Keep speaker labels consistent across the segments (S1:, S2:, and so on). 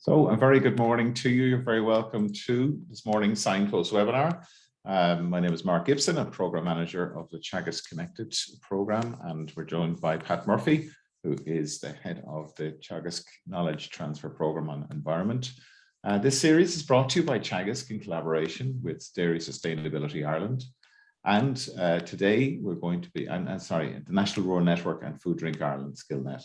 S1: So a very good morning to you. You're very welcome to this morning's Signpost webinar. My name is Mark Gibson, I'm Programme Manager of the Teagasc Connected programme, and we're joined by Pat Murphy, who is the head of the Teagasc Knowledge Transfer Programme on Environment. This series is brought to you by Teagasc in collaboration with Dairy Sustainability Ireland. And today we're going to be, the National Rural Network and Food Drink Ireland SkillNet.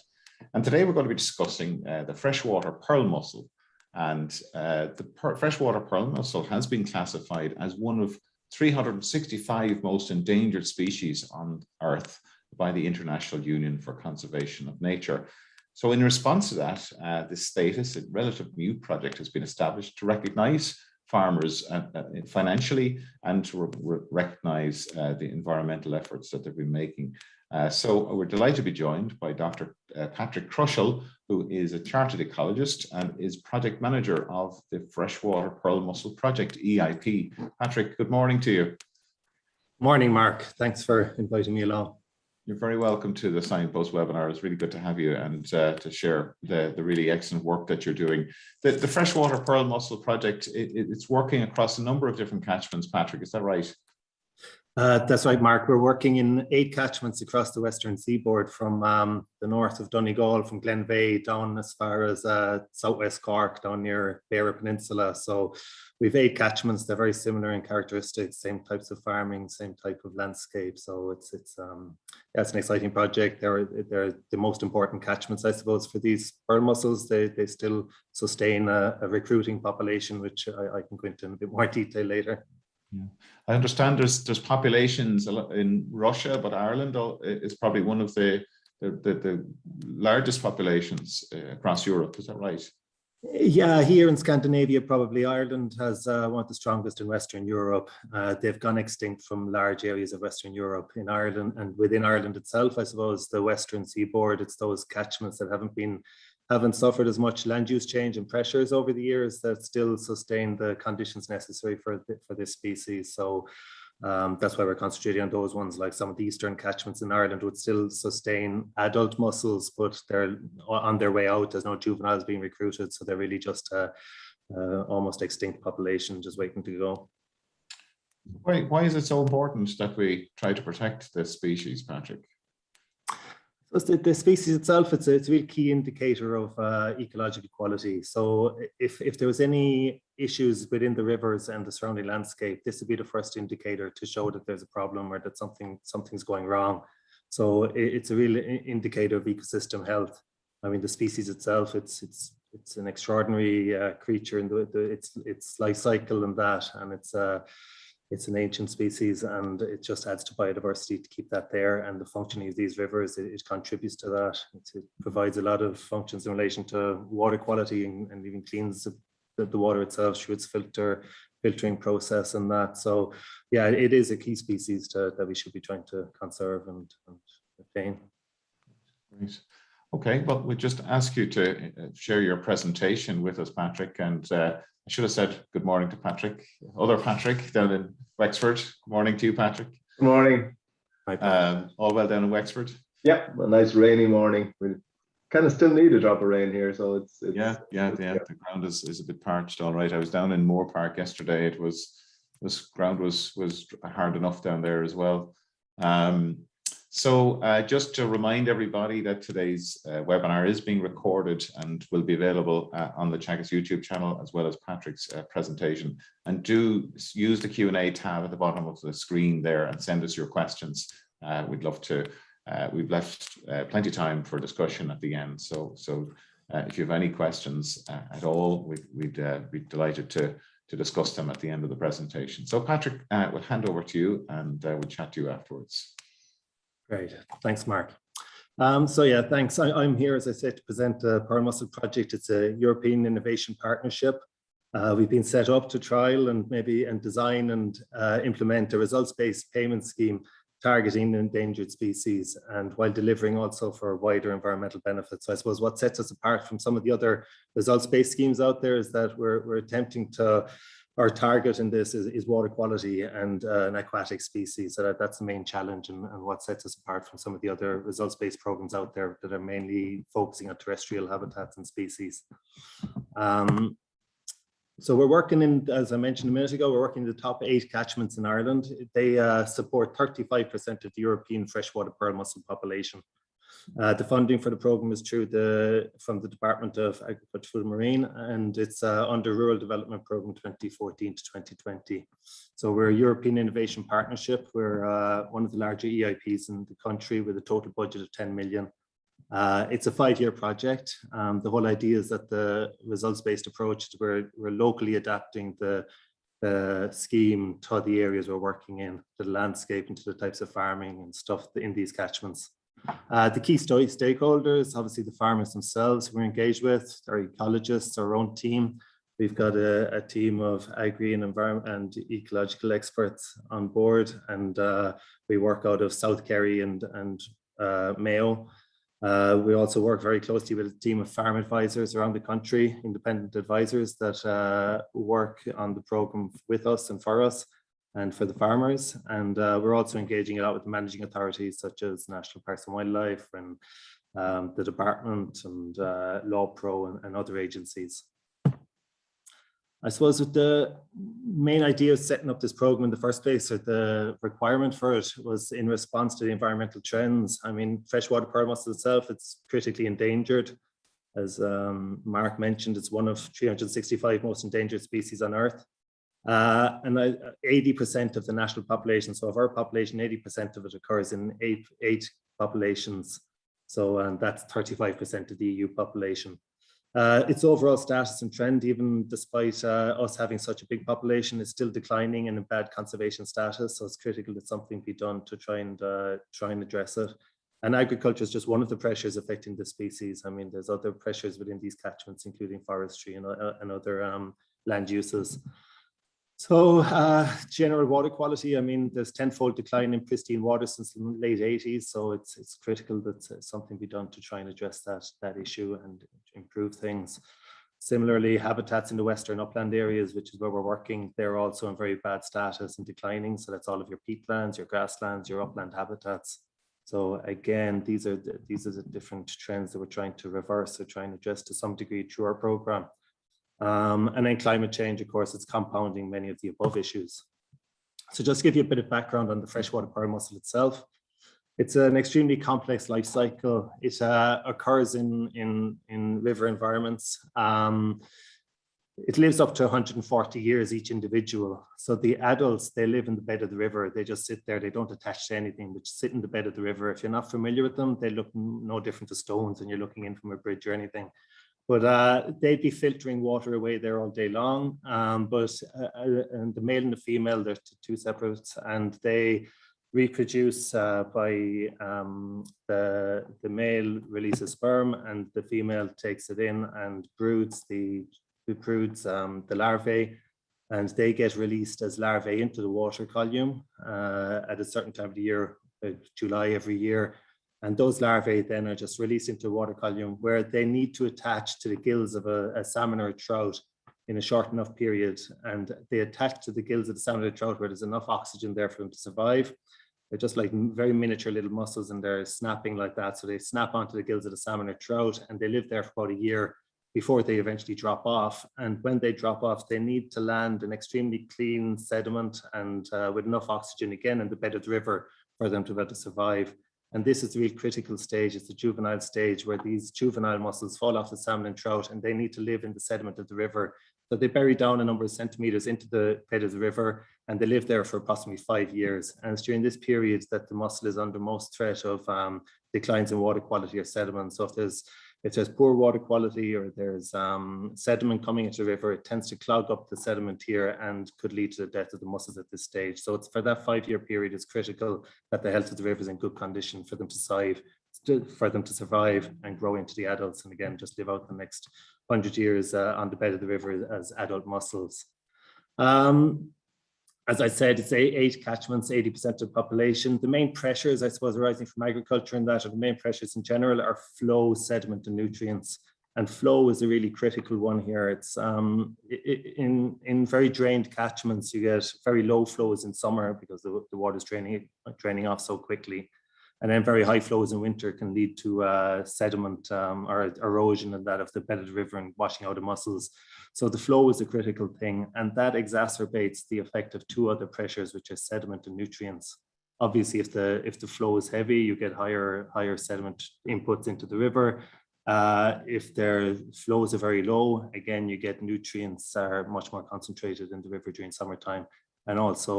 S1: And today we're going to be discussing the freshwater pearl mussel. And the freshwater pearl mussel has been classified as one of 365 most endangered species on Earth by the International Union for Conservation of Nature. So in response to that, this status, a relatively new project has been established to recognise farmers financially and to recognise the environmental efforts that they've been making. So we're delighted to be joined by Dr. Patrick Crushell, who is a chartered ecologist and is project manager of the Freshwater Pearl Mussel Project, EIP. Patrick, good morning to you.
S2: Morning, Mark. Thanks for inviting me along.
S1: You're very welcome to the Signpost webinar. It's really good to have you and to share the really excellent work that you're doing. The Freshwater Pearl Mussel Project, it's working across a number of different catchments, Patrick, is that right?
S2: That's right, Mark. We're working in 8 catchments across the western seaboard, from the north of Donegal, from Glenveigh down as far as southwest Cork, down near Beara Peninsula. So we've 8 catchments. They're very similar in characteristics, same types of farming, same type of landscape. So it's an exciting project. They're the most important catchments, I suppose, for these pearl mussels. They still sustain a recruiting population, which I can go into in a bit more detail later.
S1: Yeah. I understand there's populations in Russia, but Ireland is probably one of the largest populations across Europe. Is that right?
S2: Yeah, here in Scandinavia, probably Ireland has one of the strongest in Western Europe. They've gone extinct from large areas of Western Europe. In Ireland and within Ireland itself, I suppose the western seaboard, it's those catchments that haven't suffered as much land use change and pressures over the years that still sustain the conditions necessary for this species. So that's why we're concentrating on those ones. Like some of the eastern catchments in Ireland would still sustain adult mussels, but they're on their way out. There's no juveniles being recruited, so they're really just a almost extinct population just waiting to go.
S1: Why is it so important that we try to protect this species, Patrick?
S2: The species itself, it's a real key indicator of ecological quality. So if there was any issues within the rivers and the surrounding landscape, this would be the first indicator to show that there's a problem or that something's going wrong. So it's a real indicator of ecosystem health. I mean, the species itself, it's an extraordinary creature in its life cycle and that, and it's an ancient species, and it just adds to biodiversity to keep that there. And the functioning of these rivers, it contributes to that. It provides a lot of functions in relation to water quality and even cleans the water itself through its filtering process and that. So yeah, it is a key species that we should be trying to conserve and retain.
S1: Great. Okay, well, we'll just ask you to share your presentation with us, Patrick, and I should have said good morning to Patrick, other Patrick down in Wexford. Good morning to you, Patrick.
S3: Good morning.
S1: All well down in Wexford?
S3: Yeah, a nice rainy morning. We kind of still need a drop of rain here, so it's
S1: yeah. The ground is a bit parched. All right, I was down in Moore Park yesterday. It was ground was hard enough down there as well. So just to remind everybody that today's webinar is being recorded and will be available on the Teagasc YouTube channel, as well as Patrick's presentation. And do use the Q&A tab at the bottom of the screen there and send us your questions. We'd love to. We've left plenty of time for discussion at the end. So if you have any questions at all, we'd be delighted to discuss them at the end of the presentation. So Patrick, we'll hand over to you and we'll chat to you afterwards.
S2: Great. Thanks, Mark. So yeah, thanks. I'm here, as I said, to present the Pearl Mussel Project. It's a European innovation partnership. We've been set up to trial and design and implement a results-based payment scheme targeting endangered species, and while delivering also for wider environmental benefits. So I suppose what sets us apart from some of the other results-based schemes out there is that we're attempting to our target in this is water quality and an aquatic species. So that's the main challenge and what sets us apart from some of the other results-based programs out there that are mainly focusing on terrestrial habitats and species. So we're working in, as I mentioned a minute ago, we're working in the top 8 catchments in Ireland. They support 35% of the European freshwater pearl mussel population. The funding for the program is from the Department of Agriculture, Food and Marine, and it's under Rural Development Program 2014 to 2020. So we're a European Innovation Partnership. We're one of the larger EIPs in the country with a total budget of 10 million. It's a 5-year project. The whole idea is that the results-based approach is we're locally adapting the scheme to the areas we're working in, to the landscape and to the types of farming and stuff in these catchments. The key stakeholders, obviously the farmers themselves we're engaged with, our ecologists, our own team. We've got a team of agri and environment and ecological experts on board, and we work out of South Kerry and Mayo. We also work very closely with a team of farm advisors around the country, independent advisors that work on the program with us and for us and for the farmers. And we're also engaging a lot with the managing authorities such as National Parks and Wildlife and the department and LawPro and other agencies. I suppose with the main idea of setting up this program in the first place, or the requirement for it, was in response to the environmental trends. I mean, freshwater pearl mussel itself, it's critically endangered. As Mark mentioned, it's one of 365 most endangered species on Earth. And 80% of the national population, so of our population, 80% of it occurs in eight populations. So that's 35% of the EU population. Its overall status and trend, even despite us having such a big population, is still declining and in bad conservation status. So it's critical that something be done to try and address it. And agriculture is just one of the pressures affecting the species. I mean, there's other pressures within these catchments, including forestry and other land uses. So general water quality, I mean, there's tenfold decline in pristine water since the late 80s. So it's critical that something be done to try and address that issue and improve things. Similarly, habitats in the western upland areas, which is where we're working, they're also in very bad status and declining. So that's all of your peatlands, your grasslands, your upland habitats. So again, these are the different trends that we're trying to reverse or trying to address to some degree through our program. And then climate change, of course, it's compounding many of the above issues. So just to give you a bit of background on the freshwater pearl mussel itself, it's an extremely complex life cycle. It occurs in river environments. It lives up to 140 years each individual. So the adults, they live in the bed of the river. They just sit there. They don't attach to anything, but sit in the bed of the river. If you're not familiar with them, they look no different to stones when you're looking in from a bridge or anything. But they'd be filtering water away there all day long. And the male and the female, they're two separates, and they reproduce by the male releases sperm, and the female takes it in and broods the larvae, and they get released as larvae into the water column at a certain time of the year, July every year. And those larvae then are just released into a water column where they need to attach to the gills of a salmon or a trout in a short enough period. And they attach to the gills of the salmon or the trout where there's enough oxygen there for them to survive. They're just like very miniature little mussels, and they're snapping like that. So they snap onto the gills of the salmon or trout, and they live there for about a year before they eventually drop off. And when they drop off, they need to land in extremely clean sediment and with enough oxygen again in the bed of the river for them to be able to survive. And this is the real critical stage. It's the juvenile stage where these juvenile mussels fall off the salmon and trout, and they need to live in the sediment of the river. So they bury down a number of centimeters into the bed of the river, and they live there for approximately 5 years. And it's during this period that the mussel is under most threat of declines in water quality or sediment. So if there's poor water quality or there's sediment coming into the river, it tends to clog up the sediment here and could lead to the death of the mussels at this stage. So it's for that 5-year period, it's critical that the health of the river is in good condition for them to survive and grow into the adults. And again, just live out the next 100 years on the bed of the river as adult mussels. As I said, it's 8 catchments, 80% of the population. The main pressures, I suppose, arising from agriculture and that, or the main pressures in general, are flow, sediment, and nutrients. And flow is a really critical one here. It's in very drained catchments, you get very low flows in summer because the water is draining off so quickly. And then very high flows in winter can lead to sediment or erosion and that of the bed of the river and washing out the mussels. So the flow is a critical thing, and that exacerbates the effect of two other pressures, which are sediment and nutrients. Obviously, if the flow is heavy, you get higher sediment inputs into the river. If their flows are very low, again, you get nutrients are much more concentrated in the river during summertime. And also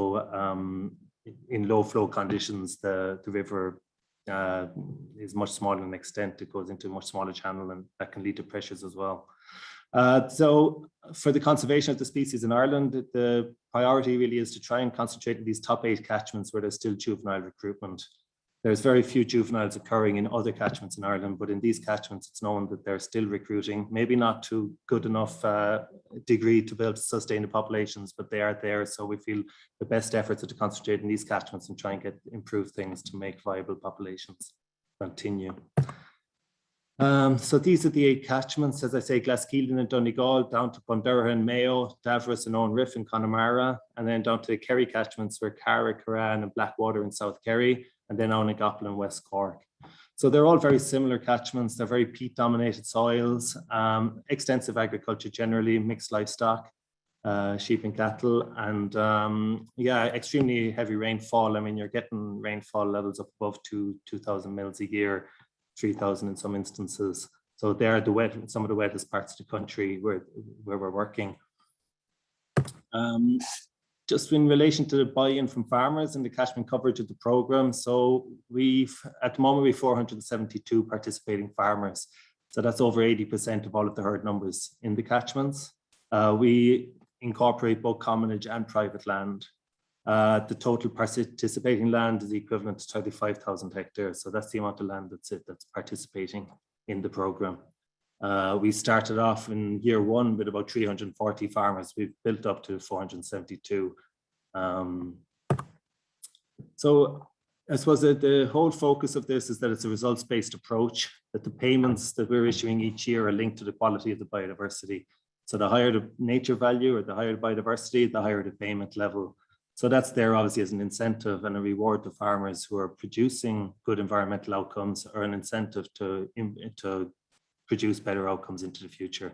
S2: in low flow conditions, the river is much smaller in extent. It goes into a much smaller channel, and that can lead to pressures as well. So for the conservation of the species in Ireland, the priority really is to try and concentrate in these top 8 catchments where there's still juvenile recruitment. There's very few juveniles occurring in other catchments in Ireland, but in these catchments, it's known that they're still recruiting, maybe not to good enough degree to be able to sustain the populations, but they are there. So we feel the best efforts are to concentrate in these catchments and try and improve things to make viable populations continue. So these are the 8 catchments, as I say, Glaskeelan and Donegal, down to Bundoora and Mayo, Davros and Owen Riff and Connemara, and then down to the Kerry catchments where Cara, Curran and Blackwater in South Kerry, and then Onagopla and West Cork. So they're all very similar catchments. They're very peat-dominated soils, extensive agriculture generally, mixed livestock, sheep and cattle, and yeah, extremely heavy rainfall. I mean, you're getting rainfall levels up above 2,000 mils a year, 3,000 in some instances. So they are some of the wettest parts of the country where we're working. Just in relation to the buy-in from farmers and the catchment coverage of the program. So at the moment, we've 472 participating farmers. So that's over 80% of all of the herd numbers in the catchments. We incorporate both commonage and private land. The total participating land is equivalent to 35,000 hectares. So that's the amount of land that's participating in the program. We started off in year 1 with about 340 farmers. We've built up to 472. So I suppose that the whole focus of this is that it's a results-based approach, that the payments that we're issuing each year are linked to the quality of the biodiversity. So the higher the nature value or the higher the biodiversity, the higher the payment level. So that's there obviously as an incentive and a reward to farmers who are producing good environmental outcomes, or an incentive to produce better outcomes into the future.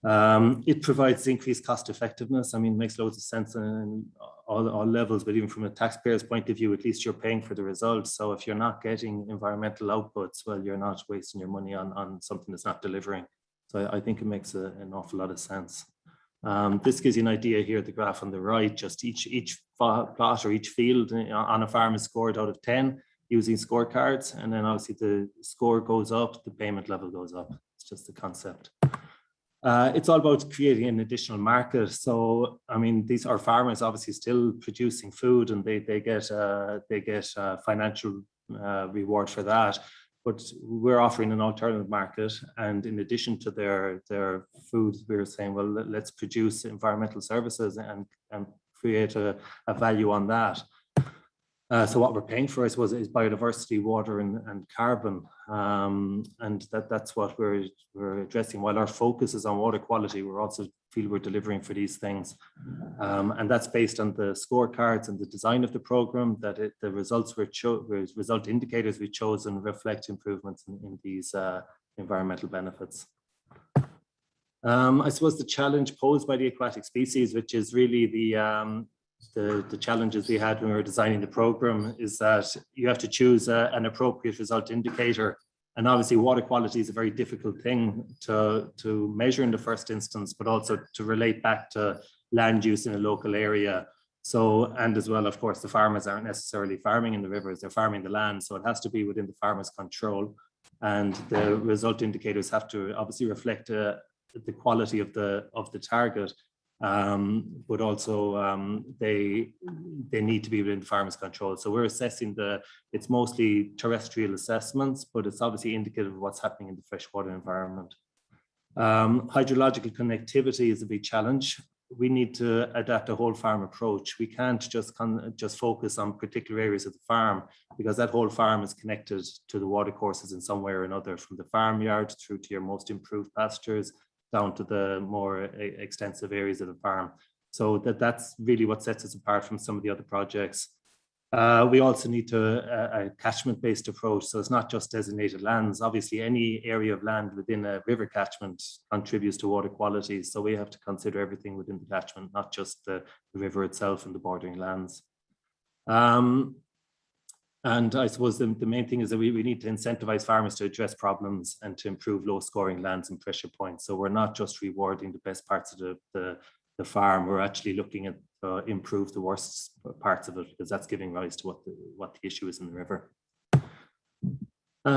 S2: It provides increased cost effectiveness. I mean, it makes loads of sense on all levels, but even from a taxpayer's point of view, at least you're paying for the results. So if you're not getting environmental outputs, well, you're not wasting your money on something that's not delivering. So I think it makes an awful lot of sense. This gives you an idea here, the graph on the right, just each plot or each field on a farm is scored out of 10 using scorecards. And then obviously the score goes up, the payment level goes up. It's just the concept. It's all about creating an additional market. So, I mean, these are farmers obviously still producing food, and they get financial reward for that. But we're offering an alternative market, and in addition to their food, we're saying, well, let's produce environmental services and create a value on that. So what we're paying for, I suppose, is biodiversity, water, and carbon, and that's what we're addressing. While our focus is on water quality, we're also feel we're delivering for these things, and that's based on the scorecards and the design of the program. That the results result indicators we've chosen reflect improvements in these environmental benefits. I suppose the challenge posed by the aquatic species, which is really the challenges we had when we were designing the program, is that you have to choose an appropriate result indicator. And obviously water quality is a very difficult thing to measure in the first instance, but also to relate back to land use in a local area. So, and as well, of course, the farmers aren't necessarily farming in the rivers, they're farming the land. So it has to be within the farmer's control. And the result indicators have to obviously reflect the quality of the target. But also they need to be within the farmer's control. So we're assessing it's mostly terrestrial assessments, but it's obviously indicative of what's happening in the freshwater environment. Hydrological connectivity is a big challenge. we need to adapt a whole farm approach. We can't just focus on particular areas of the farm, because that whole farm is connected to the watercourses in some way or another, from the farmyard through to your most improved pastures down to the more extensive areas of the farm. So that's really what sets us apart from some of the other projects. We also need a catchment-based approach. So it's not just designated lands. Obviously, any area of land within a river catchment contributes to water quality. So we have to consider everything within the catchment, not just the river itself and the bordering lands. And I suppose the main thing is that we need to incentivize farmers to address problems and to improve low-scoring lands and pressure points. So we're not just rewarding the best parts of the farm. We're actually looking at improve the worst parts of it, because that's giving rise to what the issue is in the river.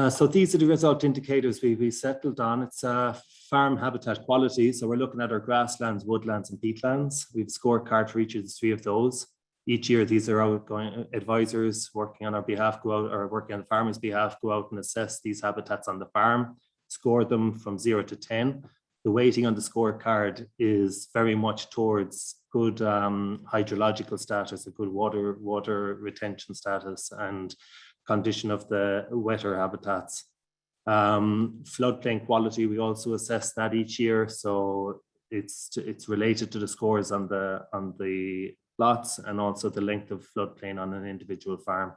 S2: So these are the result indicators we settled on. It's farm habitat quality. So we're looking at our grasslands, woodlands, and peatlands. We've scorecard for each of the 3 of those. Each year, these are outgoing advisors working on our behalf, go out, or working on the farmer's behalf, go out and assess these habitats on the farm, score them from 0 to 10. The weighting on the scorecard is very much towards good hydrological status, a good water retention status, and condition of the wetter habitats. Floodplain quality, we also assess that each year. So it's related to the scores on the plots, and also the length of floodplain on an individual farm.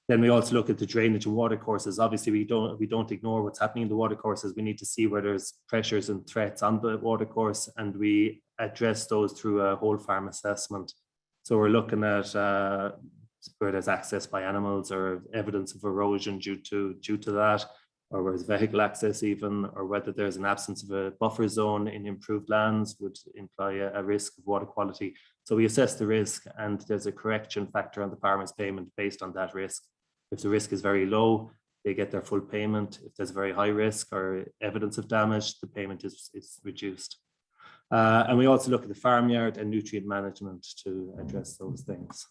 S2: Then we also look at the drainage and water courses. Obviously, we don't ignore what's happening in the water courses. We need to see where there's pressures and threats on the water course, and we address those through a whole farm assessment. So we're looking at where there's access by animals, or evidence of erosion due to that, or where there's vehicle access even, or whether there's an absence of a buffer zone in improved lands would imply a risk of water quality. So we assess the risk, and there's a correction factor on the farmer's payment based on that risk. If the risk is very low, they get their full payment. If there's very high risk or evidence of damage, the payment is reduced. And we also look at the farmyard and nutrient management to address those things.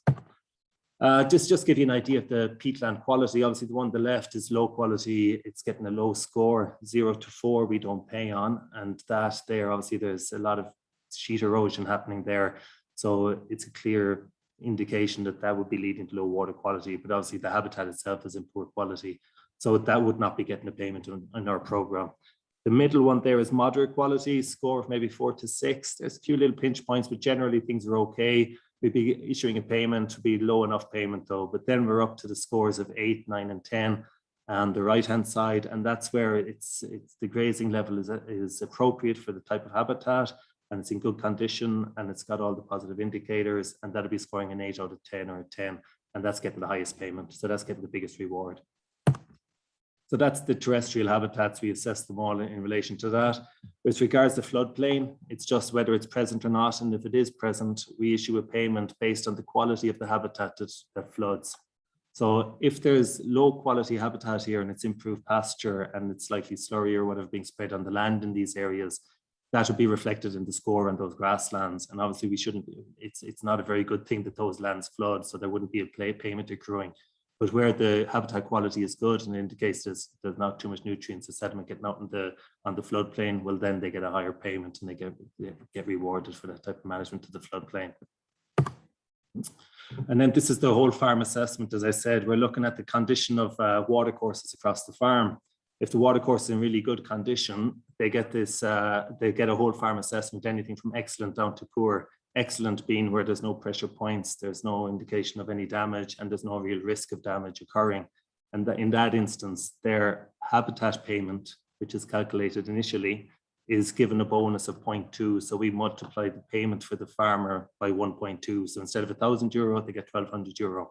S2: Just give you an idea of the peatland quality. Obviously, the one on the left is low quality. It's getting a low score. 0 to 4 we don't pay on, and that there, obviously there's a lot of sheet erosion happening there. So it's a clear indication that would be leading to low water quality, but obviously the habitat itself is in poor quality. So that would not be getting a payment on our program. The middle one there is moderate quality, score of maybe 4 to 6. There's a few little pinch points, but generally things are okay. We'd be issuing a payment, would be low enough payment though, but then we're up to the scores of 8, 9, and 10 on the right-hand side, and that's where it's the grazing level is appropriate for the type of habitat, and it's in good condition, and it's got all the positive indicators, and that'll be scoring an 8 out of 10 or a 10, and that's getting the highest payment. So that's getting the biggest reward. So that's the terrestrial habitats. We assess them all in relation to that. With regards to floodplain, it's just whether it's present or not, and if it is present, we issue a payment based on the quality of the habitat that floods. So if there's low quality habitat here and it's improved pasture and it's slightly slurry or whatever being spread on the land in these areas, that would be reflected in the score on those grasslands. And obviously we shouldn't, it's not a very good thing that those lands flood, so there wouldn't be a payment accruing. But where the habitat quality is good and indicates there's not too much nutrients or sediment getting out on the floodplain, well then they get a higher payment and they get rewarded for that type of management of the floodplain. And then this is the whole farm assessment. As I said, we're looking at the condition of water courses across the farm. If the water course is in really good condition, they get this. They get a whole farm assessment, anything from excellent down to poor. Excellent being where there's no pressure points, there's no indication of any damage, and there's no real risk of damage occurring. And in that instance, their habitat payment, which is calculated initially, is given a bonus of 0.2. So we multiply the payment for the farmer by 1.2. So instead of €1,000, they get €1,200.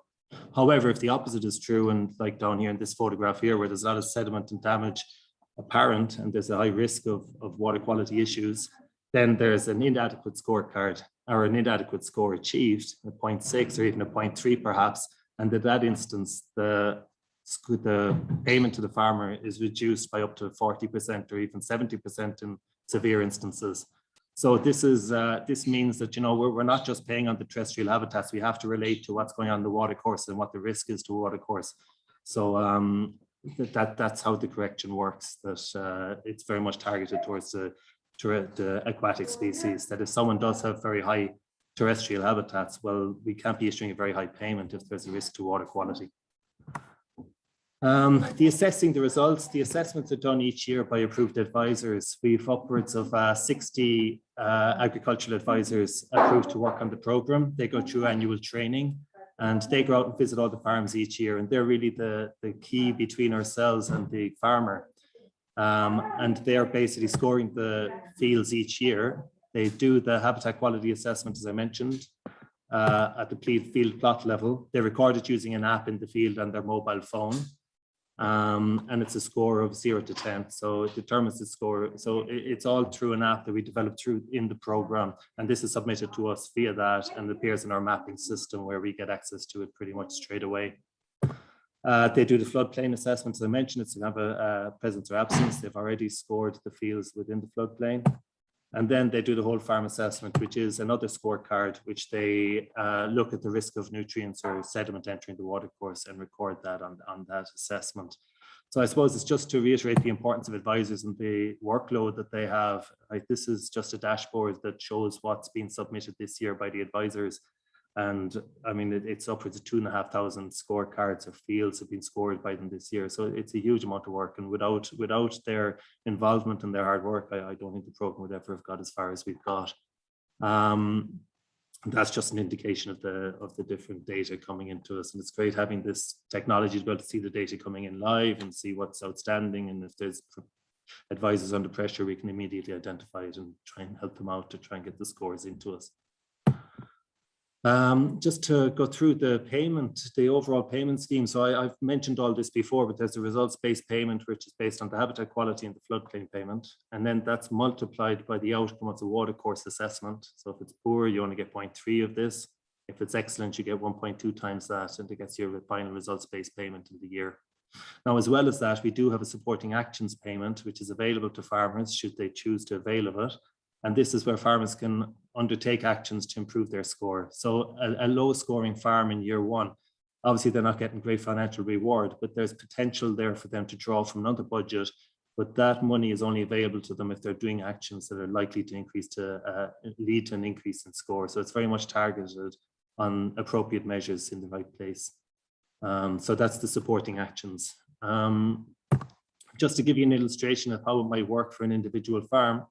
S2: However, if the opposite is true, and like down here in this photograph here, where there's a lot of sediment and damage apparent, and there's a high risk of water quality issues, then there's an inadequate scorecard or an inadequate score achieved, a 0.6 or even a 0.3 perhaps. And in that instance, the payment to the farmer is reduced by up to 40% or even 70% in severe instances. So this means that, we're not just paying on the terrestrial habitats. We have to relate to what's going on in the water course and what the risk is to water course. So that's how the correction works, that it's very much targeted towards the aquatic species, that if someone does have very high terrestrial habitats, well, we can't be issuing a very high payment if there's a risk to water quality. The assessing the results, the assessments are done each year by approved advisors. We've upwards of 60 agricultural advisors approved to work on the program. They go through annual training and they go out and visit all the farms each year. And they're really the key between ourselves and the farmer. And they're basically scoring the fields each year. They do the habitat quality assessment, as I mentioned, at the field plot level. They record it using an app in the field on their mobile phone. And it's a score of 0 to 10. So it determines the score. So it's all through an app that we developed in the program. And this is submitted to us via that and appears in our mapping system where we get access to it pretty much straight away. They do the floodplain assessment. As I mentioned, it's to have a presence or absence. They've already scored the fields within the floodplain. And then they do the whole farm assessment, which is another scorecard, which they look at the risk of nutrients or sediment entering the watercourse and record that on that assessment. So I suppose it's just to reiterate the importance of advisors and the workload that they have. Like, this is just a dashboard that shows what's been submitted this year by the advisors. And I mean, it's upwards of 2,500 scorecards or fields have been scored by them this year. So it's a huge amount of work. And without their involvement and their hard work, I don't think the program would ever have got as far as we've got. That's just an indication of the different data coming into us. And it's great having this technology to be able to see the data coming in live and see what's outstanding. And if there's advisors under pressure, we can immediately identify it and try and help them out to try and get the scores into us. Just to go through the overall payment scheme. So I've mentioned all this before, but there's a results-based payment, which is based on the habitat quality and the floodplain payment. And then that's multiplied by the outcome of the watercourse assessment. So if it's poor, you only get 0.3 of this. If it's excellent, you get 1.2 times that, and it gets your final results-based payment in the year. Now, as well as that, we do have a supporting actions payment, which is available to farmers should they choose to avail of it. And this is where farmers can undertake actions to improve their score. So a low scoring farm in year one, obviously they're not getting great financial reward, but there's potential there for them to draw from another budget. But that money is only available to them if they're doing actions that are likely to lead to an increase in score. So it's very much targeted on appropriate measures in the right place. So that's the supporting actions. Just to give you an illustration of how it might work for an individual farm,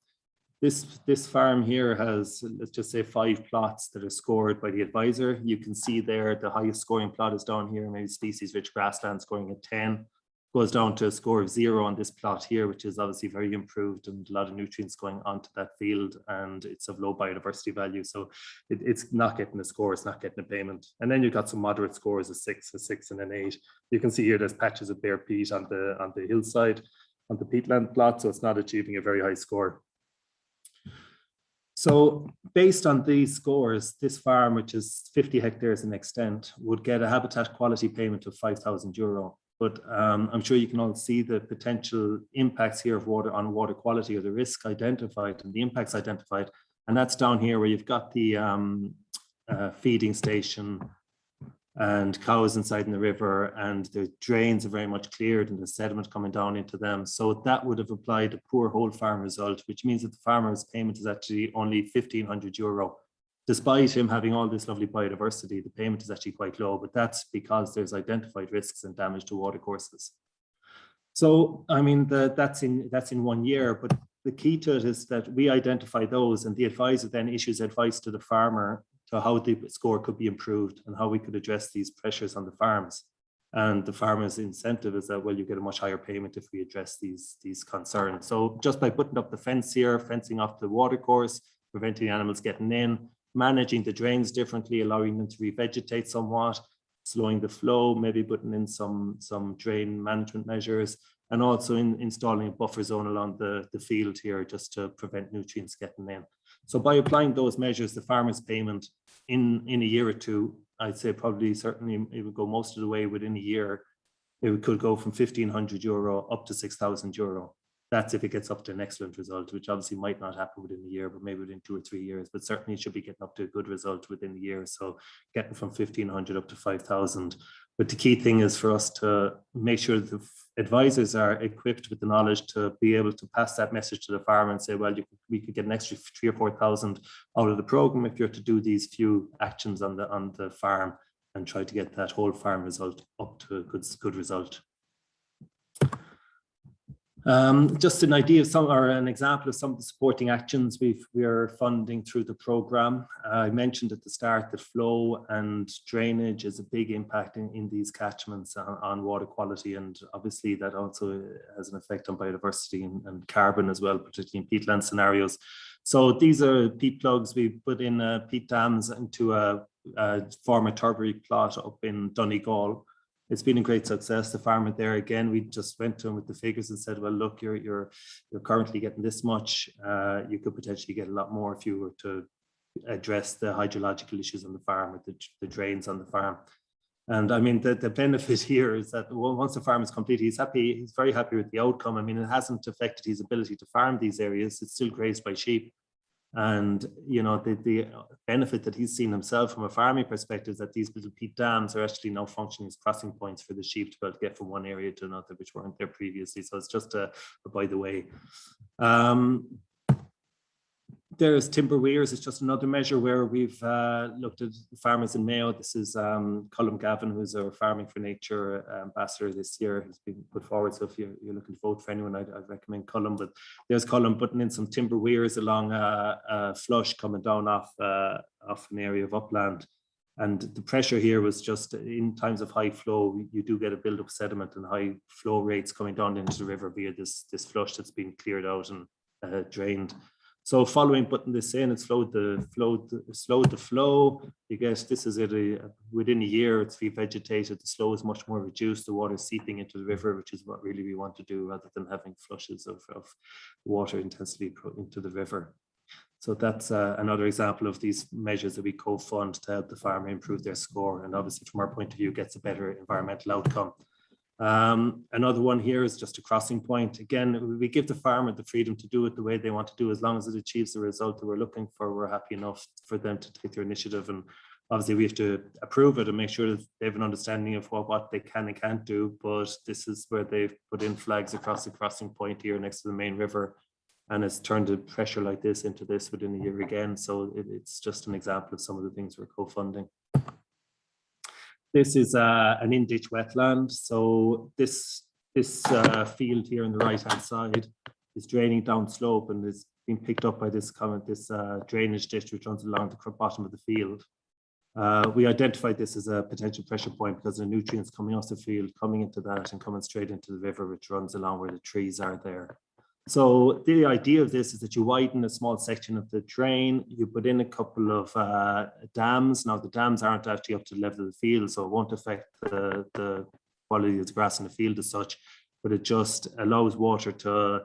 S2: this farm here has, let's just say, 5 plots that are scored by the advisor. You can see there the highest scoring plot is down here, maybe species rich grassland scoring at 10, goes down to a score of 0 on this plot here, which is obviously very improved and a lot of nutrients going onto that field, and it's of low biodiversity value. So it's not getting a score, it's not getting a payment. And then you've got some moderate scores, a 6 and an 8. You can see here there's patches of bare peat on the hillside, on the peatland plot, so it's not achieving a very high score. So based on these scores, this farm, which is 50 hectares in extent, would get a habitat quality payment of €5,000. But I'm sure you can all see the potential impacts here of water quality, or the risk identified and the impacts identified. And that's down here where you've got the feeding station and cows inside in the river, and the drains are very much cleared and the sediment coming down into them. So that would have applied a poor whole farm result, which means that the farmer's payment is actually only €1,500. Despite him having all this lovely biodiversity, the payment is actually quite low, but that's because there's identified risks and damage to watercourses. So, I mean, that's in 1 year, but the key to it is that we identify those, and the advisor then issues advice to the farmer to how the score could be improved and how we could address these pressures on the farms. And the farmer's incentive is that, well, you get a much higher payment if we address these concerns. So just by putting up the fence here, fencing off the watercourse, preventing animals getting in, managing the drains differently, allowing them to revegetate somewhat, slowing the flow, maybe putting in some drain management measures, and also installing a buffer zone along the field here just to prevent nutrients getting in. So by applying those measures, the farmer's payment in a year or two, I'd say probably certainly it would go most of the way within a year. It could go from €1,500 up to €6,000. That's if it gets up to an excellent result, which obviously might not happen within a year, but maybe within 2 or 3 years, but certainly it should be getting up to a good result within a year. So getting from 1,500 up to 5,000 But the key thing is for us to make sure the advisors are equipped with the knowledge to be able to pass that message to the farmer and say, well, we could get an extra 3,000 or 4,000 out of the program if you're to do these few actions on the farm and try to get that whole farm result up to a good result. Just an idea of some, or an example of some of the supporting actions we are funding through the program. I mentioned at the start that flow and drainage is a big impact in these catchments on water quality, and obviously that also has an effect on biodiversity and carbon as well, particularly in peatland scenarios. So these are peat plugs. We put in peat dams into a former turbary plot up in Donegal. It's been a great success. The farmer there, again, we just went to him with the figures and said, well, look, you're currently getting this much. You could potentially get a lot more if you were to address the hydrological issues on the farm, with the drains on the farm. And I mean, the benefit here is that once the farm is complete, he's happy. He's very happy with the outcome. I mean, it hasn't affected his ability to farm these areas. It's still grazed by sheep. And, you know, the benefit that he's seen himself from a farming perspective is that these little peat dams are actually now functioning as crossing points for the sheep to be able to get from one area to another, which weren't there previously. So it's just a by the way. There's timber weirs. It's just another measure where we've looked at farmers in Mayo. This is Colm Gavin, who's our Farming for Nature ambassador this year. He's been put forward. So if you're looking to vote for anyone, I'd recommend Colm. But there's Colm putting in some timber weirs along a flush coming down off an area of upland. And the pressure here was just in times of high flow, you do get a build-up sediment and high flow rates coming down into the river via this flush that's been cleared out and drained. So following putting this in, it's slowed the flow. You guess this is within a year, it's revegetated. The flow is much more reduced. The water seeping into the river, which is what really we want to do, rather than having flushes of water intensely into the river. So that's another example of these measures that we co-fund to help the farmer improve their score, and obviously from our point of view gets a better environmental outcome. Another one here is just a crossing point. Again, we give the farmer the freedom to do it the way they want to do, as long as it achieves the result that we're looking for. We're happy enough for them to take their initiative, and obviously we have to approve it and make sure that they have an understanding of what they can and can't do. But this is where they've put in flags across the crossing point here next to the main river, and it's turned the pressure like this into this within a year again. So it's just an example of some of the things we're co-funding. This is an in-ditch wetland. So this field here on the right-hand side is draining down slope and is being picked up by this drainage ditch which runs along the bottom of the field. We identified this as a potential pressure point because the nutrients coming off the field, coming into that and coming straight into the river, which runs along where the trees are there. So the idea of this is that you widen a small section of the drain, you put in a couple of dams. Now the dams aren't actually up to the level of the field, so it won't affect the quality of the grass in the field as such, but it just allows water to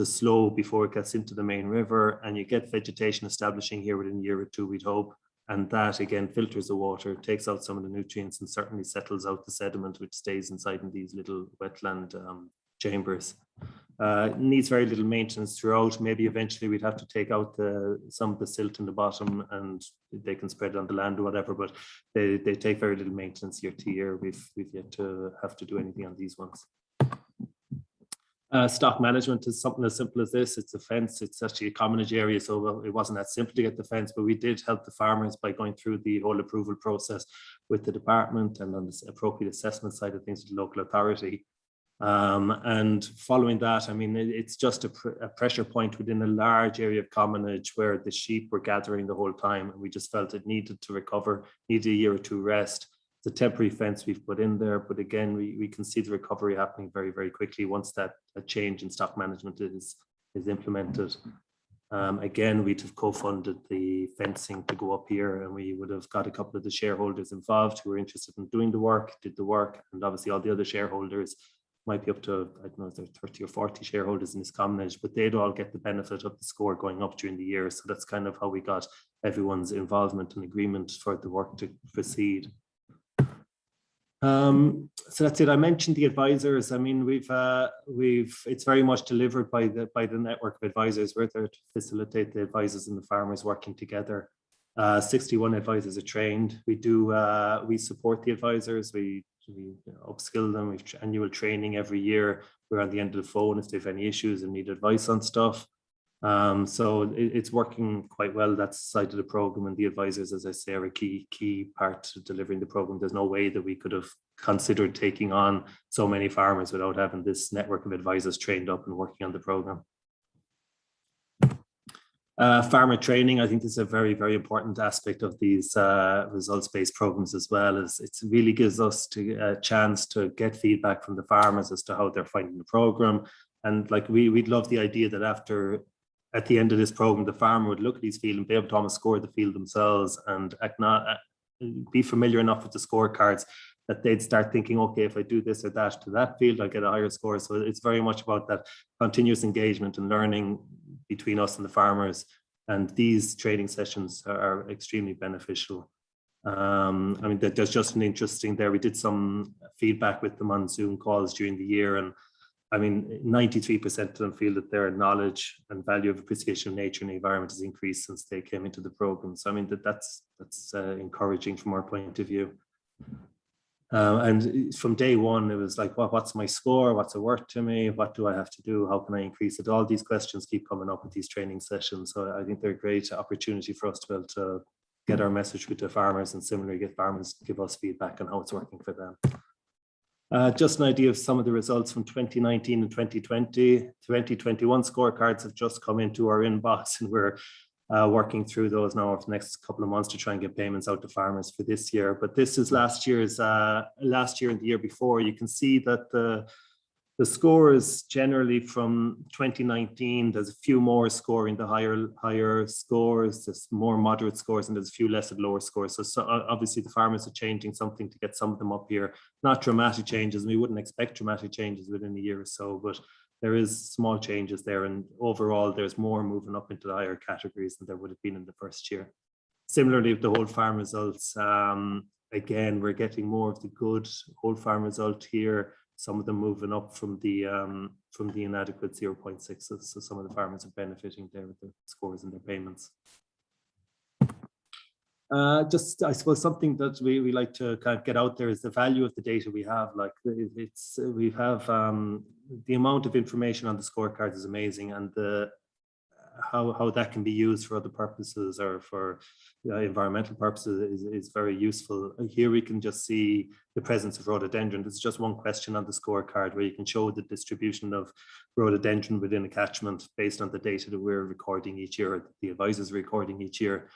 S2: slow before it gets into the main river, and you get vegetation establishing here within a year or two, we'd hope. And that again filters the water, takes out some of the nutrients, and certainly settles out the sediment which stays inside in these little wetland chambers. Needs very little maintenance throughout. Maybe eventually we'd have to take out some of the silt in the bottom and they can spread on the land or whatever, but they take very little maintenance year to year. We've yet to have to do anything on these ones. Stock management is something as simple as this. It's a fence. It's actually a commonage area, so it wasn't that simple to get the fence, but we did help the farmers by going through the whole approval process with the department and on the appropriate assessment side of things with the local authority. And following that, I mean, it's just a pressure point within a large area of commonage where the sheep were gathering the whole time, and we just felt it needed to recover, needed a year or two rest. The temporary fence we've put in there, but again, we can see the recovery happening very, very quickly once that change in stock management is implemented. Again, we'd have co-funded the fencing to go up here, and we would have got a couple of the shareholders involved who were interested in doing the work, did the work, and obviously all the other shareholders might be up to, I don't know, if there are 30 or 40 shareholders in this commonage, but they'd all get the benefit of the score going up during the year. So that's kind of how we got everyone's involvement and agreement for the work to proceed. So that's it. I mentioned the advisors. I mean, it's very much delivered by the network of advisors. We're there to facilitate the advisors and the farmers working together. 61 advisors are trained. We support the advisors. We upskill them. We've annual training every year. We're on the end of the phone if they have any issues and need advice on stuff. So it's working quite well, that side of the program, and the advisors, as I say, are a key part to delivering the program. There's no way that we could have considered taking on so many farmers without having this network of advisors trained up and working on the program. Farmer training, I think, is a very, very important aspect of these results-based programs as well. As it really gives us a chance to get feedback from the farmers as to how they're finding the program. And like we'd love the idea that at the end of this program, the farmer would look at his field and be able to almost score the field themselves and be familiar enough with the scorecards that they'd start thinking, okay, if I do this or that to that field, I get a higher score. So it's very much about that continuous engagement and learning between us and the farmers. And these training sessions are extremely beneficial. I mean, there's just an interesting there. We did some feedback with them on Zoom calls during the year, and I mean, 93% of them feel that their knowledge and value of appreciation of nature and the environment has increased since they came into the program. So I mean, that's encouraging from our point of view. And from day one, it was like, well, what's my score? What's it worth to me? What do I have to do? How can I increase it? All these questions keep coming up with these training sessions. So I think they're a great opportunity for us to be able to get our message with the farmers and similarly get farmers to give us feedback on how it's working for them. Just an idea of some of the results from 2019 and 2020. 2021 scorecards have just come into our inbox, and we're working through those now over the next couple of months to try and get payments out to farmers for this year. But this is last year and the year before. You can see that the scores generally from 2019, there's a few more scoring the higher scores, there's more moderate scores, and there's a few less at lower scores. So obviously the farmers are changing something to get some of them up here. Not dramatic changes, and we wouldn't expect dramatic changes within a year or so, but there is small changes there, and overall there's more moving up into the higher categories than there would have been in the first year. Similarly with the whole farm results, again, we're getting more of the good whole farm result here. Some of them moving up from the inadequate 0.6. So some of the farmers are benefiting there with their scores and their payments. Just, I suppose, something that we like to kind of get out there is the value of the data we have. Like we have the amount of information on the scorecards is amazing, and how that can be used for other purposes or for environmental purposes is very useful. Here we can just see the presence of rhododendron. There's just one question on the scorecard where you can show the distribution of rhododendron within a catchment based on the data that we're recording each year, or the advisors recording each year.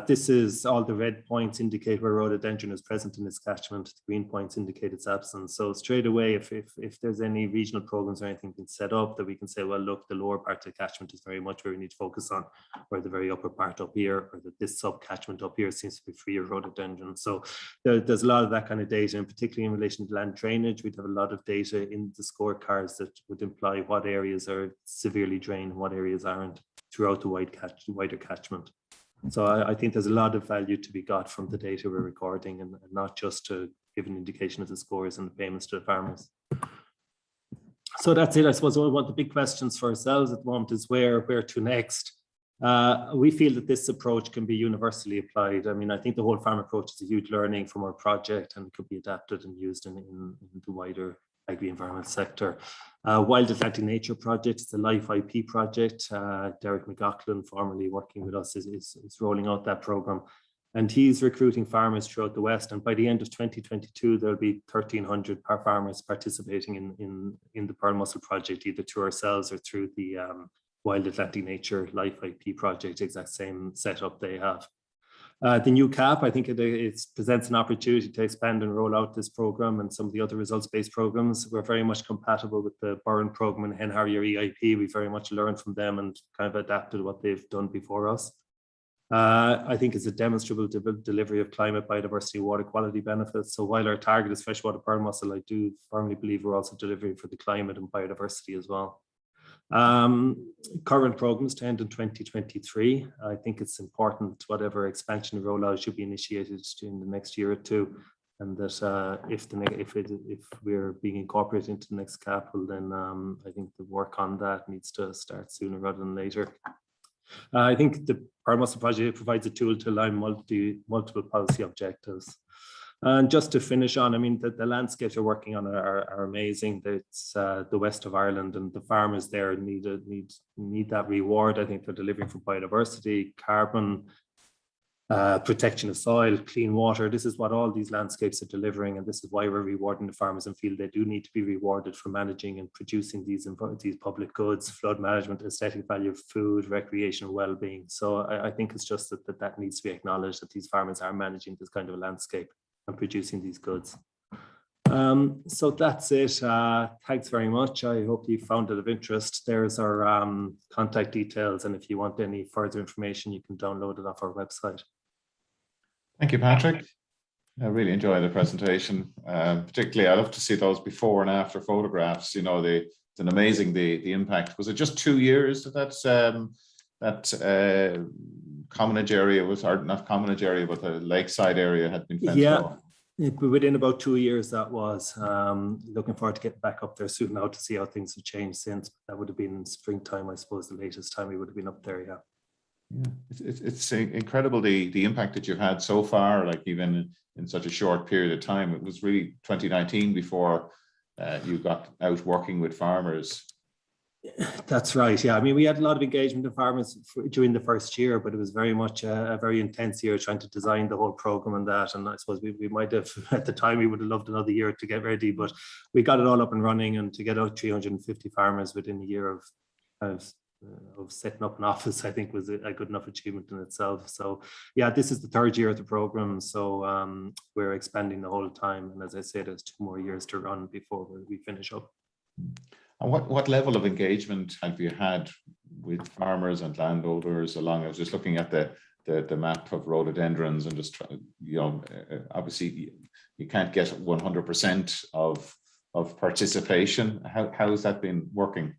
S2: This is all the red points indicate where rhododendron is present in its catchment. The green points indicate its absence. So straight away, if there's any regional programs or anything been set up, that we can say, well, look, the lower part of the catchment is very much where we need to focus on, or the very upper part up here, or that this sub catchment up here seems to be free of rhododendron. So there's a lot of that kind of data, and particularly in relation to land drainage, we'd have a lot of data in the scorecards that would imply what areas are severely drained and what areas aren't throughout the wider catchment. So I think there's a lot of value to be got from the data we're recording, and not just to give an indication of the scores and the payments to the farmers. So that's it. I suppose one of the big questions for ourselves at the moment is where to next. We feel that this approach can be universally applied. I mean, I think the whole farm approach is a huge learning from our project, and it could be adapted and used in the wider agri-environment sector. Wild Atlantic Nature Project, it's a life IP project. Derek McLaughlin, formerly working with us, is rolling out that program, and he's recruiting farmers throughout the West. And by the end of 2022, there'll be 1,300 farmers participating in the Pearl Mussel project, either through ourselves or through the Wild Atlantic Nature Life IP project, exact same setup they have. The new CAP, I think it presents an opportunity to expand and roll out this program and some of the other results-based programs. We're very much compatible with the Burren program and Hen Harrier EIP. We very much learned from them and kind of adapted what they've done before us. I think it's a demonstrable delivery of climate, biodiversity, water quality benefits. So while our target is freshwater pearl mussel, I do firmly believe we're also delivering for the climate and biodiversity as well. Current programs to end in 2023. I think it's important whatever expansion and rollout should be initiated in the next year or two, and that if we're being incorporated into the next CAP, well, then I think the work on that needs to start sooner rather than later. I think the Pearl Mussel project provides a tool to align multiple policy objectives. And just to finish on, I mean, the landscapes we're working on are amazing. It's the west of Ireland, and the farmers there need that reward. I think they're delivering for biodiversity, carbon, protection of soil, clean water. This is what all these landscapes are delivering, and this is why we're rewarding the farmers and feel they do need to be rewarded for managing and producing these public goods, flood management, aesthetic value of food, recreational well-being. So I think it's just that needs to be acknowledged, that these farmers are managing this kind of landscape and producing these goods. So that's it. Thanks very much. I hope you found it of interest. There's our contact details, and if you want any further information, you can download it off our website.
S1: Thank you, Patrick. I really enjoy the presentation. Particularly, I love to see those before and after photographs. You know, it's an amazing the impact. Was it just 2 years that commonage area was, or not commonage area, but the lakeside area had been fenced off?
S2: Within about 2 years that was. Looking forward to getting back up there soon now to see how things have changed since. That would have been in springtime, I suppose, the latest time we would have been up there.
S1: Yeah, it's incredible the impact that you've had so far, like even in such a short period of time. It was really 2019 before you got out working with farmers.
S2: That's right. Yeah, I mean, we had a lot of engagement with farmers during the first year, but it was very much a very intense year trying to design the whole program and that. And I suppose we might have, at the time, we would have loved another year to get ready, but we got it all up and running, and to get out 350 farmers within a year of setting up an office, I think was a good enough achievement in itself. So yeah, this is the third year of the program. So we're expanding the whole time. And as I said, there's 2 more years to run before we finish up.
S1: And what level of engagement have you had with farmers and landowners along? I was just looking at the map of rhododendrons and just, you know, obviously you can't get 100% of participation. How has that been working?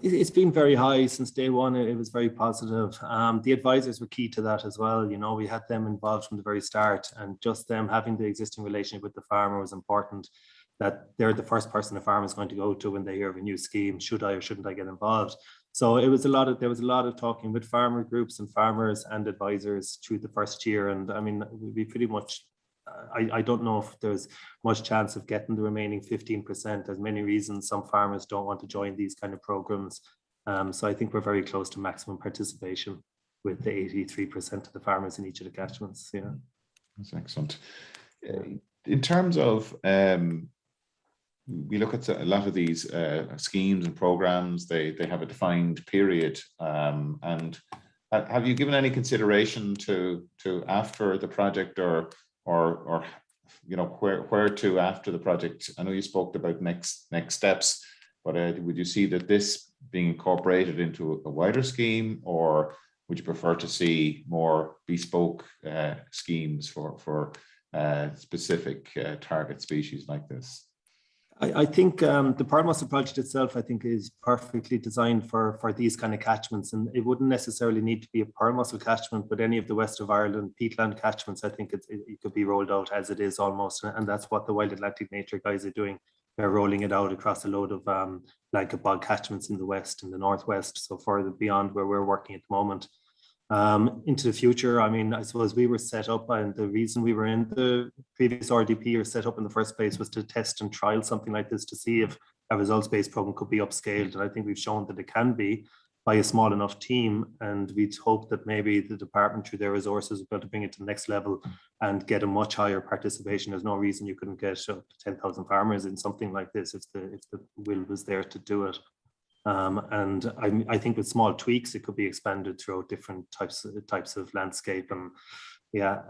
S2: It's been very high since day one. It was very positive. The advisors were key to that as well. You know, we had them involved from the very start, and just them having the existing relationship with the farmer was important. That they're the first person the farmer is going to go to when they hear of a new scheme. Should I or shouldn't I get involved? So there was a lot of talking with farmer groups and farmers and advisors through the first year. And I mean, we pretty much, I don't know if there's much chance of getting the remaining 15%. There's many reasons some farmers don't want to join these kind of programs. So I think we're very close to maximum participation with the 83% of the farmers in each of the catchments. Yeah,
S1: that's excellent. In terms of we look at a lot of these schemes and programs, they have a defined period. And have you given any consideration to after the project or you know, where to after the project? I know you spoke about next steps, but would you see that this being incorporated into a wider scheme, or would you prefer to see more bespoke schemes for specific target species like this?
S2: I think the Pearl Mussel project itself, I think, is perfectly designed for these kind of catchments, and it wouldn't necessarily need to be a Pearl Mussel catchment, but any of the west of Ireland peatland catchments, I think it could be rolled out as it is almost, and that's what the Wild Atlantic Nature guys are doing. They're rolling it out across a load of blanket bog catchments in the west and the northwest, so further beyond where we're working at the moment. Into the future, I mean, I suppose we were set up, and the reason we were in the previous RDP or set up in the first place was to test and trial something like this to see if a results-based program could be upscaled. And I think we've shown that it can be by a small enough team. And we'd hope that maybe the department, through their resources, will be able to bring it to the next level and get a much higher participation. There's no reason you couldn't get up to 10,000 farmers in something like this if the will was there to do it. And I think with small tweaks, it could be expanded throughout different types of landscape. And yeah,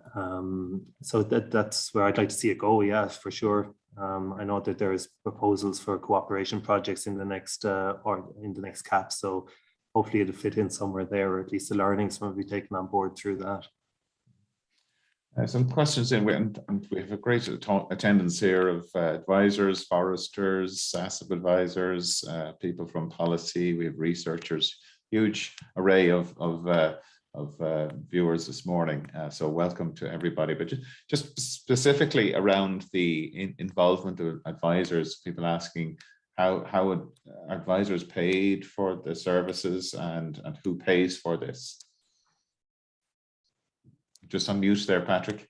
S2: so that's where I'd like to see it go. Yeah, for sure. I know that there's proposals for cooperation projects in the next CAP. So hopefully it'll fit in somewhere there, or at least the learnings will be taken on board through that.
S1: Some questions in, and we have a great attendance here of advisors, foresters, ASSIP advisors, people from policy. We have researchers, huge array of viewers this morning. So welcome to everybody. But just specifically around the involvement of advisors, people asking how would advisors paid for the services and who pays for this? Just unmute there, Patrick.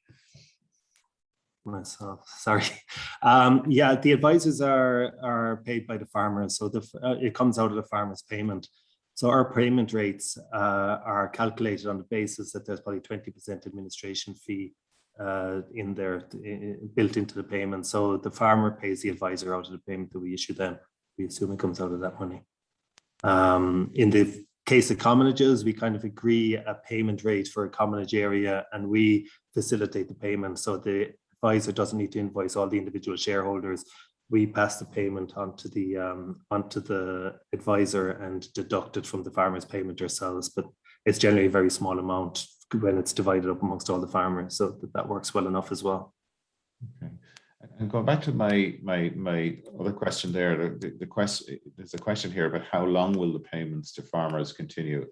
S2: myself. Sorry. Yeah, the advisors are paid by the farmers, so it comes out of the farmers' payment. So our payment rates are calculated on the basis that there's probably 20% administration fee in there built into the payment. So the farmer pays the advisor out of the payment that we issue them. We assume it comes out of that money. In the case of commonages, we kind of agree a payment rate for a commonage area and we facilitate the payment. So the advisor doesn't need to invoice all the individual shareholders. We pass the payment onto the advisor and deduct it from the farmer's payment ourselves. But it's generally a very small amount when it's divided up amongst all the farmers. So that works well enough as well.
S1: Okay. And going back to my other question there, there's a question here about how long will the payments to farmers continue,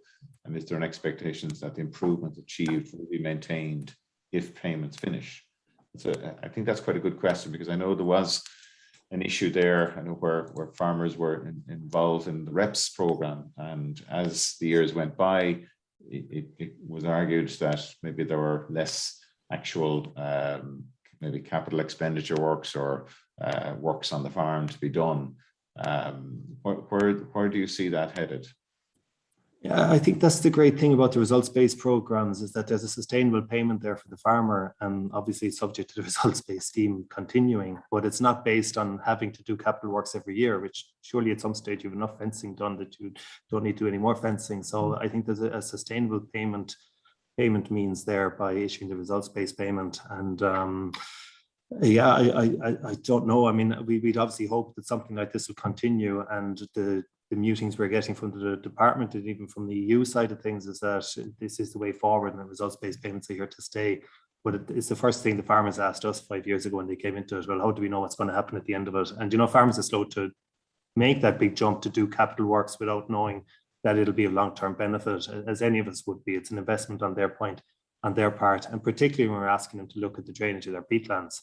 S1: and is there an expectation that the improvement achieved will be maintained if payments finish? So I think that's quite a good question, because I know there was an issue there, I know where farmers were involved in the REPS program, and as the years went by, it was argued that maybe there were less actual maybe capital expenditure works or works on the farm to be done. Where do you see that headed?
S2: Yeah, I think that's the great thing about the results-based programs, is that there's a sustainable payment there for the farmer, and obviously subject to the results-based scheme continuing, but it's not based on having to do capital works every year, which surely at some stage you have enough fencing done that you don't need to do any more fencing. So I think there's a sustainable payment means there by issuing the results-based payment. And yeah, I don't know. I mean, we'd obviously hope that something like this will continue, and the mutings we're getting from the department and even from the EU side of things is that this is the way forward and the results-based payments are here to stay. But it's the first thing the farmers asked us 5 years ago when they came into it. Well, how do we know what's going to happen at the end of it? And, you know, farmers are slow to make that big jump to do capital works without knowing that it'll be a long-term benefit, as any of us would be. It's an investment on their part. And particularly when we're asking them to look at the drainage of their peatlands.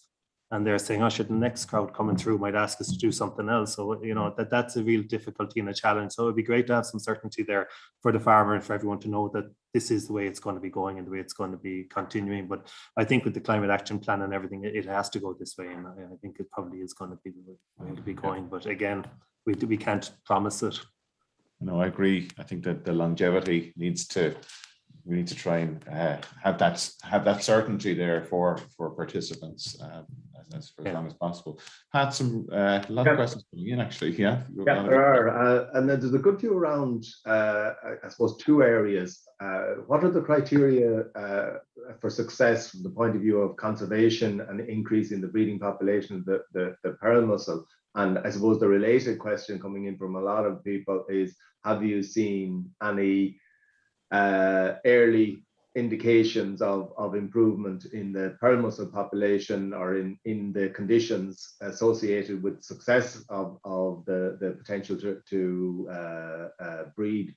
S2: And they're saying, oh, should the next crowd coming through might ask us to do something else. So, you know, that's a real difficulty and a challenge. So it'd be great to have some certainty there for the farmer and for everyone to know that this is the way it's going to be going and the way it's going to be continuing. But I think with the climate action plan and everything, it has to go this way. And I think it probably is going to be the way to be going. But again, we can't promise it.
S1: No, I agree. I think that the longevity we need to try and have that certainty there for participants as long as possible. Had a lot of questions coming in, actually. Yeah,
S3: there are, and then there's a good few around. I suppose two areas. What are the criteria for success from the point of view of conservation and increasing the breeding population of the pearl mussel? And I suppose the related question coming in from a lot of people is, have you seen any early indications of improvement in the pearl mussel population or in the conditions associated with success of the potential to breed?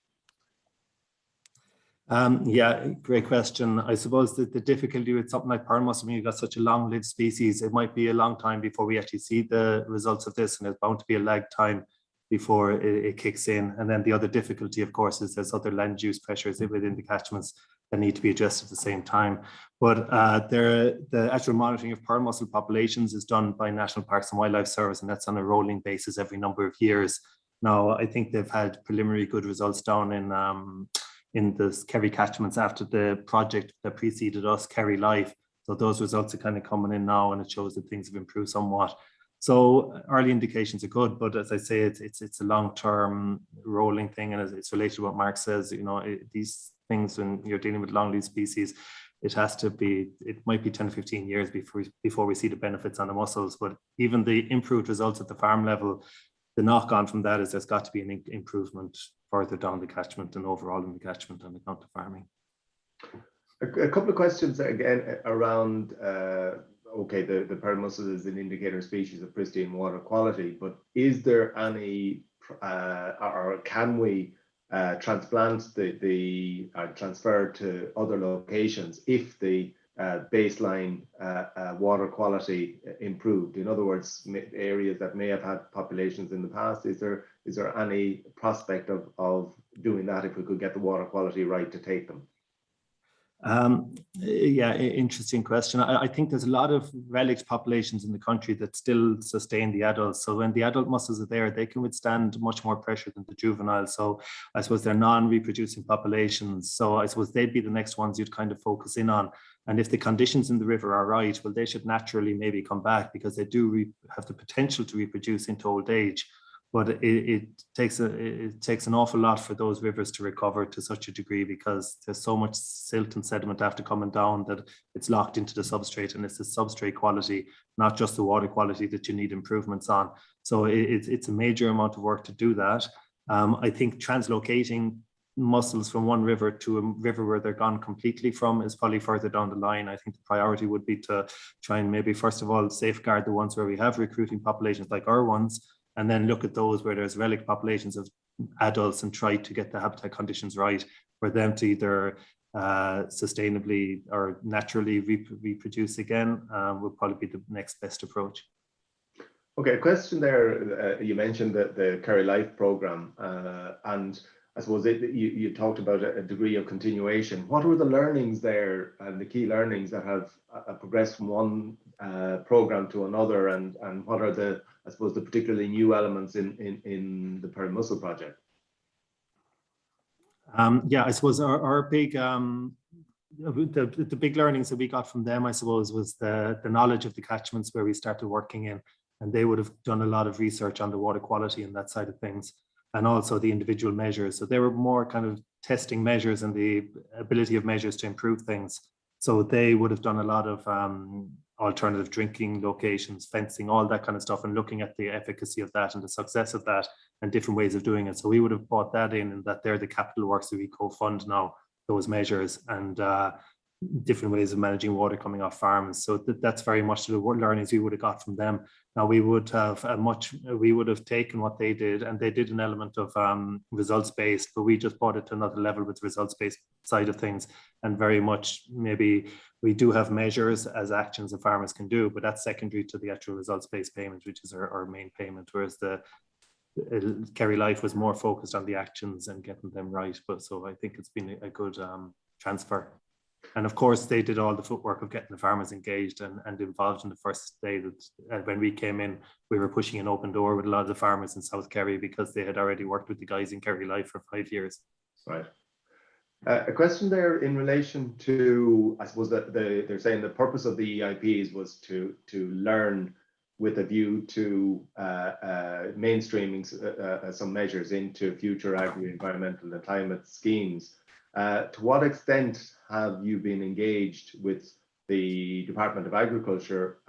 S2: Yeah, great question. I suppose that the difficulty with something like pearl mussel, when you've got such a long-lived species, it might be a long time before we actually see the results of this, and there's bound to be a lag time before it kicks in. And then the other difficulty, of course, is there's other land use pressures within the catchments that need to be addressed at the same time. But the actual monitoring of pearl mussel populations is done by National Parks and Wildlife Service, and that's on a rolling basis every number of years. Now, I think they've had preliminary good results down in the Kerry catchments after the project that preceded us, Kerry Life. So those results are kind of coming in now, and it shows that things have improved somewhat. So early indications are good, but as I say, it's a long-term rolling thing, and it's related to what Mark says. You know, these things, when you're dealing with long-lived species, it might be 10 or 15 years before we see the benefits on the mussels. But even the improved results at the farm level, the knock-on from that is there's got to be an improvement further down the catchment and overall in the catchment on account of farming.
S3: A couple of questions again around. Okay, the pearl mussel is an indicator species of pristine water quality, but is there any, or can we transplant transfer to other locations if the baseline water quality improved? In other words, areas that may have had populations in the past, is there any prospect of doing that if we could get the water quality right to take them?
S2: Yeah, interesting question. I think there's a lot of relict populations in the country that still sustain the adults. So when the adult mussels are there, they can withstand much more pressure than the juveniles. So I suppose they're non-reproducing populations. So I suppose they'd be the next ones you'd kind of focus in on. And if the conditions in the river are right, well, they should naturally maybe come back because they do have the potential to reproduce into old age. But it takes an awful lot for those rivers to recover to such a degree because there's so much silt and sediment after coming down that it's locked into the substrate, and it's the substrate quality, not just the water quality, that you need improvements on. So it's a major amount of work to do that. I think translocating mussels from one river to a river where they're gone completely from is probably further down the line. I think the priority would be to try and maybe first of all safeguard the ones where we have recruiting populations like our ones, and then look at those where there's relic populations of adults and try to get the habitat conditions right for them to either sustainably or naturally reproduce again would probably be the next best approach.
S3: Okay, a question there. You mentioned the Kerry Life program, and I suppose you talked about a degree of continuation. What were the learnings there and the key learnings that have progressed from one program to another, and what are the, I suppose, the particularly new elements in the Perry Mussel project?
S2: Yeah, I suppose our big the big learnings that we got from them, I suppose, was the knowledge of the catchments where we started working in, and they would have done a lot of research on the water quality and that side of things, and also the individual measures. So they were more kind of testing measures and the ability of measures to improve things. So they would have done a lot of alternative drinking locations, fencing, all that kind of stuff, and looking at the efficacy of that and the success of that and different ways of doing it. So we would have brought that in, and that they're the capital works that we co-fund now, those measures, and different ways of managing water coming off farms. So that's very much the learnings we would have got from them. Now we would have taken what they did, and they did an element of results-based, but we just brought it to another level with results-based side of things. And very much maybe we do have measures as actions that farmers can do, but that's secondary to the actual results-based payment, which is our main payment, whereas the Kerry Life was more focused on the actions and getting them right. But so I think it's been a good transfer. And of course, they did all the footwork of getting the farmers engaged and involved in the first day that when we came in, we were pushing an open door with a lot of the farmers in South Kerry because they had already worked with the guys in Kerry Life for 5 years.
S3: Right. A question there in relation to, I suppose that they're saying the purpose of the EIPs was to learn with a view to mainstreaming some measures into future agri-environmental and climate schemes. To what extent have you been engaged with the Department of Agriculture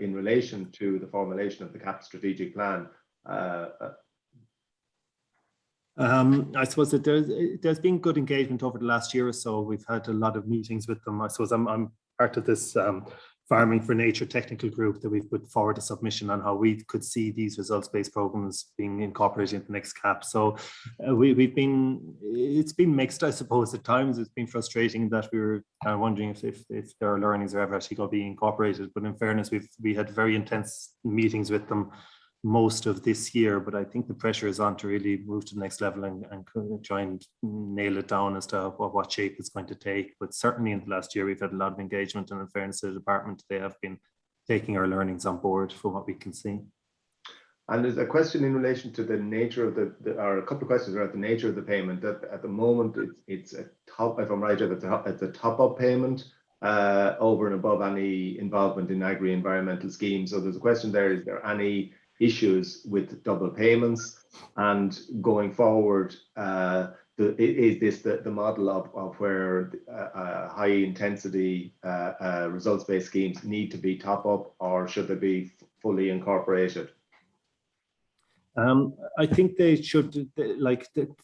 S3: in relation to the formulation of the CAP strategic plan?
S2: I suppose that there's been good engagement over the last year or so. We've had a lot of meetings with them. I suppose I'm part of this Farming for Nature technical group that we've put forward a submission on how we could see these results-based programs being incorporated into the next CAP. So it's been mixed, I suppose. At times it's been frustrating that we were kind of wondering if their learnings are ever actually going to be incorporated. But in fairness, we had very intense meetings with them most of this year, but I think the pressure is on to really move to the next level and try and nail it down as to what shape it's going to take. But certainly in the last year, we've had a lot of engagement, and in fairness to the department, they have been taking our learnings on board from what we can see.
S3: And there's a question in relation to the nature of or a couple of questions about the nature of the payment. That at the moment, it's a top, if I'm right, it's a top-up payment over and above any involvement in agri-environmental schemes. So there's a question there: is there any issues with double payments, and going forward, is this the model of where high intensity results-based schemes need to be top up, or should they be fully incorporated?
S2: I think they should, the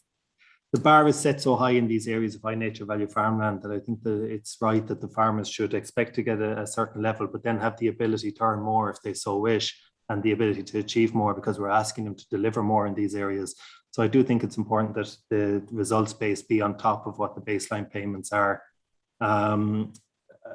S2: bar is set so high in these areas of high nature value farmland that I think that it's right that the farmers should expect to get a certain level, but then have the ability to earn more if they so wish, and the ability to achieve more because we're asking them to deliver more in these areas. So I do think it's important that the results base be on top of what the baseline payments are.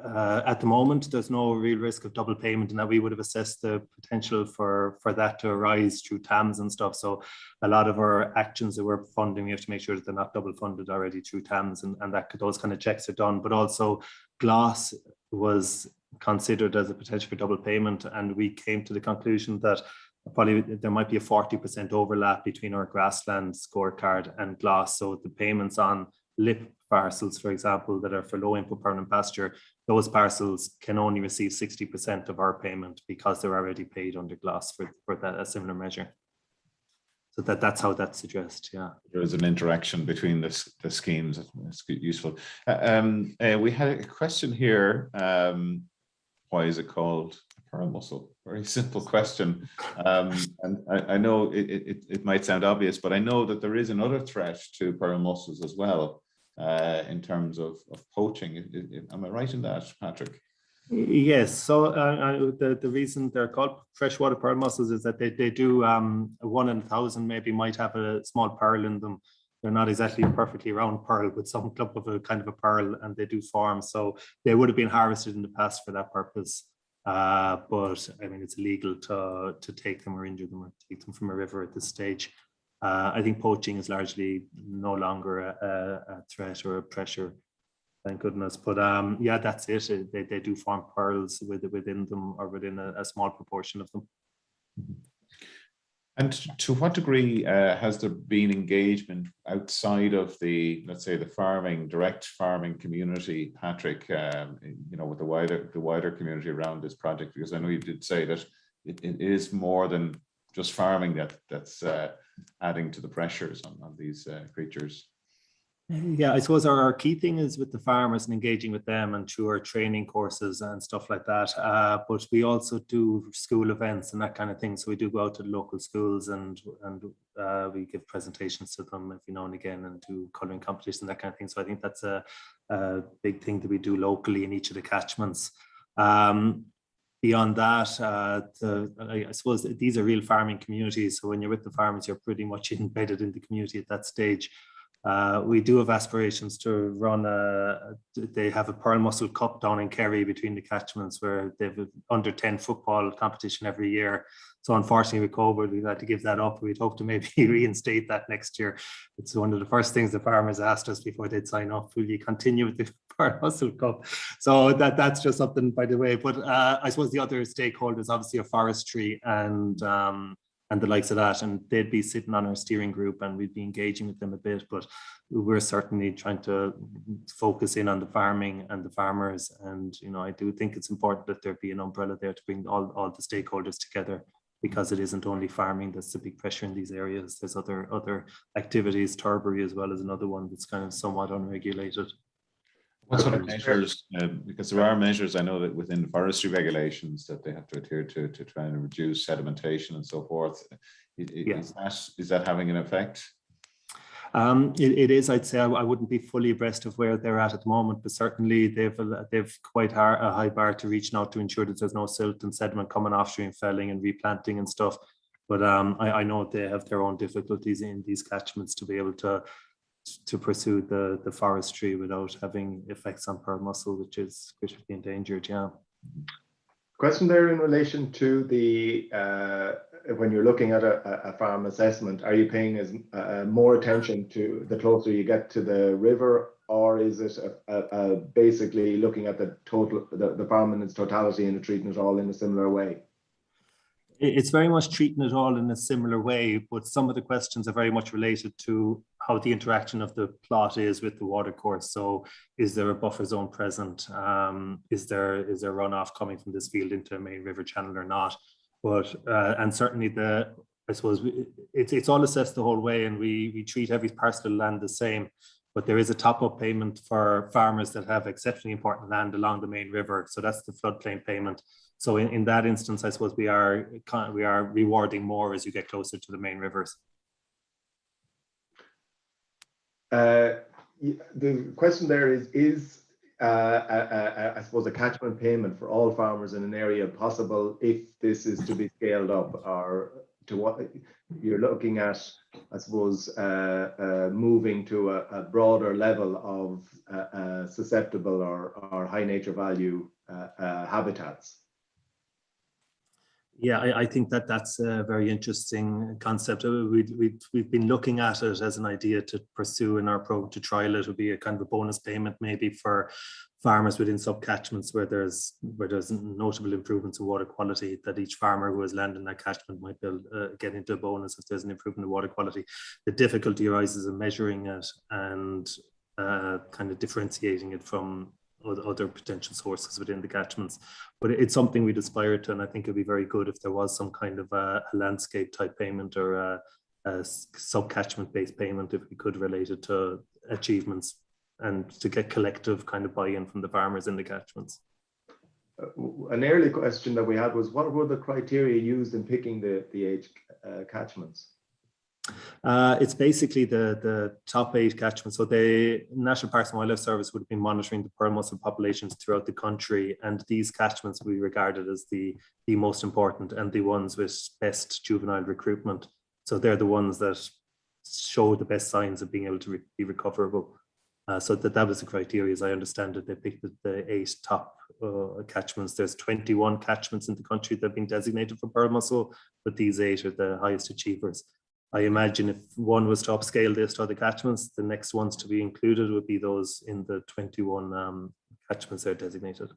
S2: at the moment, there's no real risk of double payment, and that we would have assessed the potential for that to arise through TAMS and stuff. So a lot of our actions that we're funding, we have to make sure that they're not double funded already through TAMS, and that those kind of checks are done. But also GLAS was considered as a potential for double payment, and we came to the conclusion that probably there might be a 40% overlap between our grassland scorecard and GLAS. So the payments on LIP parcels, for example, that are for low input permanent pasture, those parcels can only receive 60% of our payment because they're already paid under GLAS for that, a similar measure. So that's how that's addressed. Yeah,
S1: there is an interaction between the schemes. That's useful. We had a question here. Why is it called pearl mussel? Very simple question. And I know it might sound obvious, but I know that there is another threat to pearl mussels as well, in terms of poaching. Am I right in that, Patrick?
S2: Yes. So the reason they're called freshwater pearl mussels is that they do 1 in 1,000 maybe might have a small pearl in them. They're not exactly a perfectly round pearl, but some clump of a kind of a pearl, and they do form. So they would have been harvested in the past for that purpose. But I mean, it's illegal to take them or injure them or take them from a river at this stage. I think poaching is largely no longer a threat or a pressure, thank goodness. But yeah, that's it. They do form pearls within them, or within a small proportion of them.
S1: And to what degree has there been engagement outside of the, let's say, the direct farming community, Patrick, you know, with the wider community around this project? Because I know you did say that it is more than just farming that's adding to the pressures on these creatures.
S2: Yeah, I suppose our key thing is with the farmers and engaging with them and through our training courses and stuff like that. But we also do school events and that kind of thing. So we do go out to the local schools and we give presentations to them every now and again and do colouring competitions and that kind of thing. So I think that's a big thing that we do locally in each of the catchments. Beyond that, I suppose these are real farming communities. So when you're with the farmers, you're pretty much embedded in the community at that stage. We do have aspirations to run they have a Pearl Mussel Cup down in Kerry between the catchments, where they have an under 10 football competition every year. So unfortunately with COVID, we've had to give that up. We'd hope to maybe reinstate that next year. It's one of the first things the farmers asked us before they'd sign up: will you continue with the Pearl Mussel Cup? So that's just something, by the way. But I suppose the other stakeholders obviously are forestry and the likes of that, and they'd be sitting on our steering group and we'd be engaging with them a bit, but we're certainly trying to focus in on the farming and the farmers. And, you know, I do think it's important that there be an umbrella there to bring all the stakeholders together, because it isn't only farming that's the big pressure in these areas. There's other activities. Turbery as well as another one that's kind of somewhat unregulated.
S1: What sort of measures, because there are measures I know that within forestry regulations that they have to adhere to try and reduce sedimentation and so forth. Is that having an effect?
S2: It is. I'd say I wouldn't be fully abreast of where they're at the moment, but certainly they've quite a high bar to reach now to ensure that there's no silt and sediment coming off during felling and replanting and stuff. But I know they have their own difficulties in these catchments to be able to pursue the forestry without having effects on pearl mussel, which is critically endangered. Yeah.
S3: Question there in relation to the when you're looking at a farm assessment, are you paying more attention to the closer you get to the river, or is it basically looking at the farm in its totality and treating it all in a similar way?
S2: It's very much treating it all in a similar way, but some of the questions are very much related to how the interaction of the plot is with the watercourse. So is there a buffer zone present? Is there runoff coming from this field into a main river channel or not? But and certainly I suppose it's all assessed the whole way, and we treat every parcel of land the same. But there is a top-up payment for farmers that have exceptionally important land along the main river. So that's the floodplain payment. So in that instance, I suppose we are rewarding more as you get closer to the main rivers.
S3: The question there is I suppose a catchment payment for all farmers in an area possible if this is to be scaled up, or to what you're looking at, I suppose, moving to a broader level of susceptible or high nature value habitats.
S2: Yeah, I think that's a very interesting concept. We've been looking at it as an idea to pursue in our program, to trial it. It would be a kind of a bonus payment maybe for farmers within subcatchments where there's notable improvements in water quality, that each farmer who has land in that catchment might get into a bonus if there's an improvement in water quality. The difficulty arises in measuring it and kind of differentiating it from other potential sources within the catchments, but it's something we'd aspire to, and I think it'd be very good if there was some kind of a landscape type payment or a sub-catchment based payment, if we could relate it to achievements and to get collective kind of buy-in from the farmers in the catchments.
S3: An early question that we had was, what were the criteria used in picking the catchments?
S2: It's basically the top 8 catchments. So the National Parks and Wildlife Service would have been monitoring the pearl mussel populations throughout the country, and these catchments we regarded as the most important and the ones with best juvenile recruitment. So they're the ones that show the best signs of being able to be recoverable. So that was the criteria, as I understand it. They picked the 8 top catchments. There's 21 catchments in the country that have been designated for pearl mussel, but these 8 are the highest achievers. I imagine if one was to upscale this to other catchments, the next ones to be included would be those in the 21 catchments that are designated.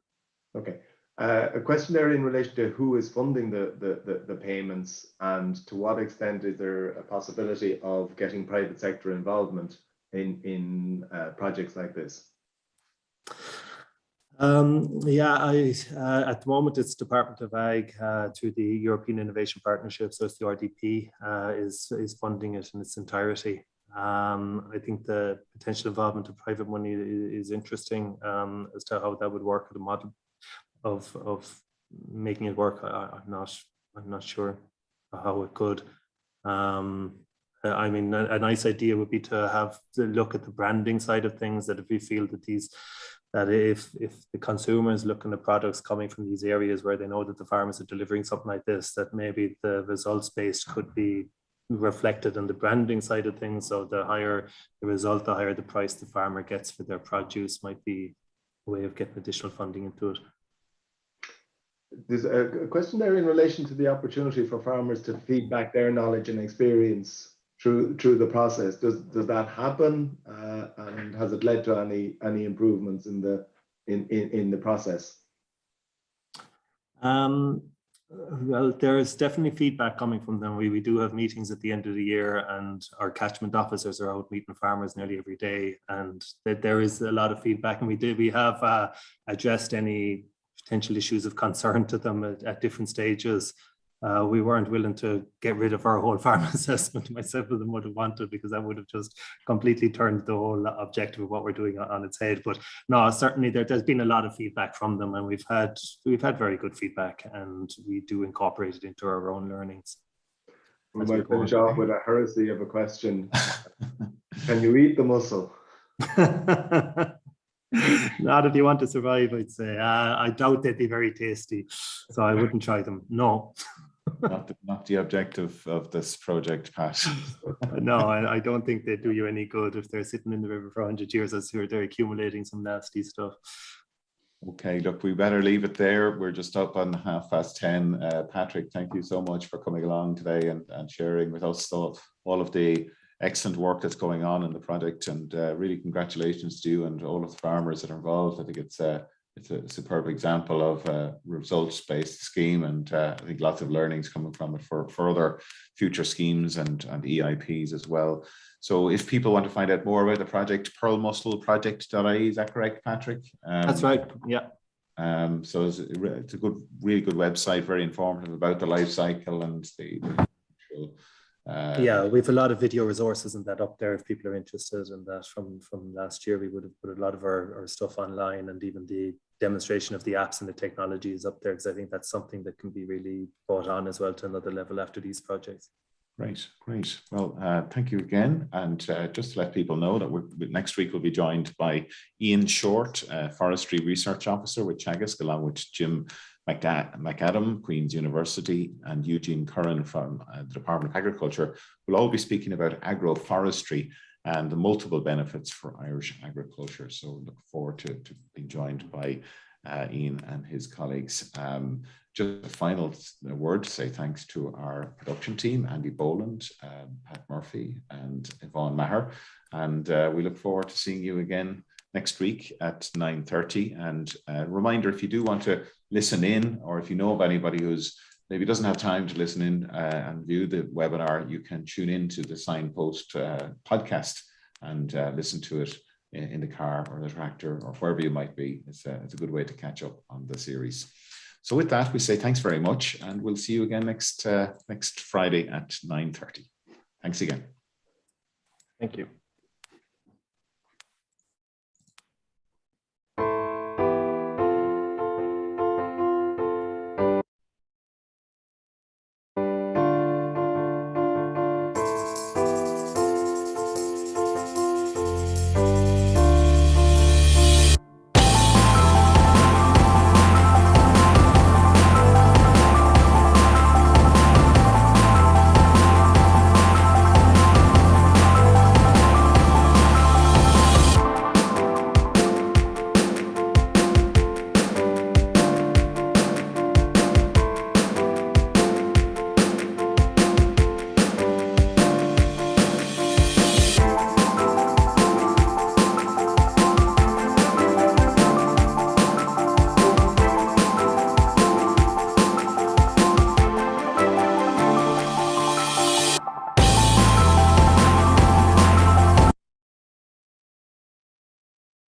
S3: Okay. A question there in relation to who is funding the payments, and to what extent is there a possibility of getting private sector involvement in projects like this? At the moment it's Department of Ag through the European Innovation Partnership, so it's the RDP is funding it in its entirety. I think the potential involvement of private money is interesting as to how that would work, the model of making it work. I'm not sure how it could. I mean, a nice idea would be to look at the branding side of things, that if we feel that if the consumer is looking at products coming from these areas where they know that the farmers are delivering something like this, that maybe the results based could be reflected in the branding side of things. So the higher the result, the higher the price the farmer gets for their produce might be a way of getting additional funding into it. There's a question there in relation to the opportunity for farmers to feed back their knowledge and experience through the process. Does that happen, and has it led to any improvements in the process?
S2: Well, there is definitely feedback coming from them. We do have meetings at the end of the year, and our catchment officers are out meeting farmers nearly every day, and there is a lot of feedback. And we have addressed any potential issues of concern to them at different stages. We weren't willing to get rid of our whole farm assessment. Myself and them would have wanted, because that would have just completely turned the whole objective of what we're doing on its head. But no, certainly there's been a lot of feedback from them, and we've had very good feedback, and we do incorporate it into our own learnings.
S3: We might finish off with a heresy of a question. Can you eat the mussel?
S2: Not if you want to survive, I'd say. I doubt they'd be very tasty, so I wouldn't try them. No.
S1: Not the objective of this project, Pat.
S2: No, I don't think they do you any good if they're sitting in the river for 100 years. They're accumulating some nasty stuff.
S1: Okay, look, we better leave it there. We're just up on 10:30. Patrick, thank you so much for coming along today and sharing with us all of the excellent work that's going on in the project, and really congratulations to you and all of the farmers that are involved. I think it's a superb example of a results-based scheme, and I think lots of learnings coming from it for further future schemes and EIPs as well. So if people want to find out more about the project, pearlmusselproject.ie, is that correct, Patrick?
S2: That's right, yeah.
S1: So it's a really good website, very informative about the life cycle and the
S2: yeah, we have a lot of video resources and that up there if people are interested in that. From last year, we would have put a lot of our stuff online, and even the demonstration of the apps and the technology is up there, because I think that's something that can be really brought on as well to another level after these projects.
S1: Great. Well, thank you again. And just to let people know that next week we'll be joined by Ian Short, Forestry Research Officer with Teagasc, along with Jim McAdam, Queen's University, and Eugene Curran from the Department of Agriculture will all be speaking about agroforestry and the multiple benefits for Irish agriculture. So look forward to being joined by Ian and his colleagues. Just a final word to say thanks to our production team, Andy Boland, Pat Murphy, and Yvonne Maher. And we look forward to seeing you again next week at 9:30. And a reminder, if you do want to listen in, or if you know of anybody who's maybe doesn't have time to listen in and view the webinar, you can tune in to the Signpost podcast and listen to it in the car or the tractor or wherever you might be. It's a good way to catch up on the series. So with that, we say thanks very much, and we'll see you again next Friday at 9:30. Thanks again.
S2: Thank you.